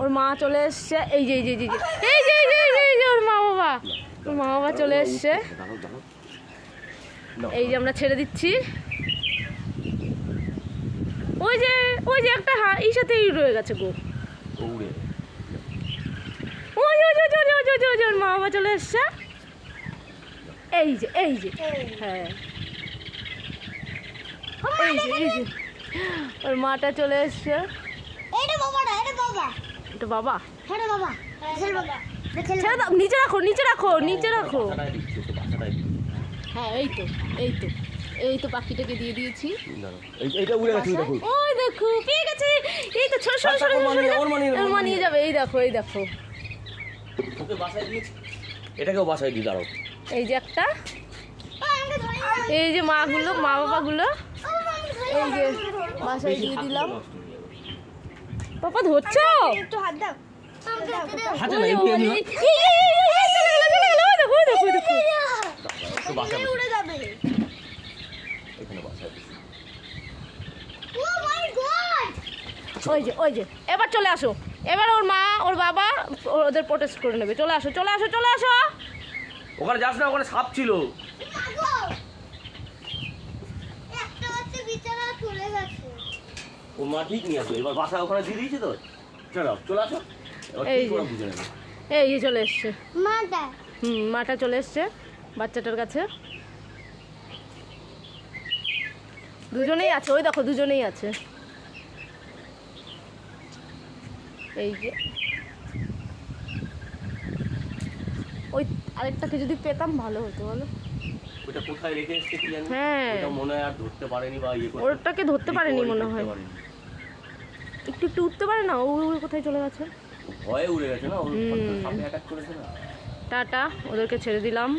ওর মা চলে এসছে। এই যে এই যে এই যে এই যে এই যে এই যে ওর মা বাবা চলে এসছে। এই যে আমরা ছেড়ে দিচ্ছি। ওই যে একটা এই সাথেই রয়ে গেছে গো। ওই ওর মা বাবা চলে এসছে। এই যে হ্যাঁ এই যে ওর মাটা চলে এসছে। এটা বাবা নিচে রাখো। হ্যাঁ এই তো পাখিটাকে দিয়ে দিয়েছি। ওই দেখো পেয়ে গেছে। এই তো ছোট ওর মা নিয়ে যাবে। এই দেখো এটাকেও বাসায় দিয়ে দাঁড়াও। এই যে একটা, এই যে মা বাবাগুলো এই যে বাসায় দিয়ে দিলাম। পাপা ধরছো? একটু হাত দাও। উড়ে যাবে। ওই যে এবার চলে আসো। এবার ওর মা ওর বাবা ওদের প্রোটেস্ট করে নেবে। চলে আসো। ওখানে যাস না, ওখানে সাপ ছিল। ও মা ঠিক নিয়ে আসো। এবার বাসা ওখানে দিয়ে দিয়েছে তো। চলে আসো। এই যে চলে এসছে মাটা চলে এসছে বাচ্চাটার কাছে। দুজনেই আছে। ওই দেখো দুজনেই আছে। এই যে ওই আরেকটাকে যদি পেতাম ভালো হতো বলো। ওটা কোথায় রেখে এসেছে কি জানি। হ্যাঁ ওটা মনে হয় আর ধরতে পারেনি বা ওটাকে ধরতে পারেনি মনে হয়। একটু উঠতে পারে না। ও কোথায় চলে গেছে? ভয়ে উড়ে গেছে না। ও সাপে অ্যাটাক করেছে না। টাটা, ওদেরকে ছেড়ে দিলাম।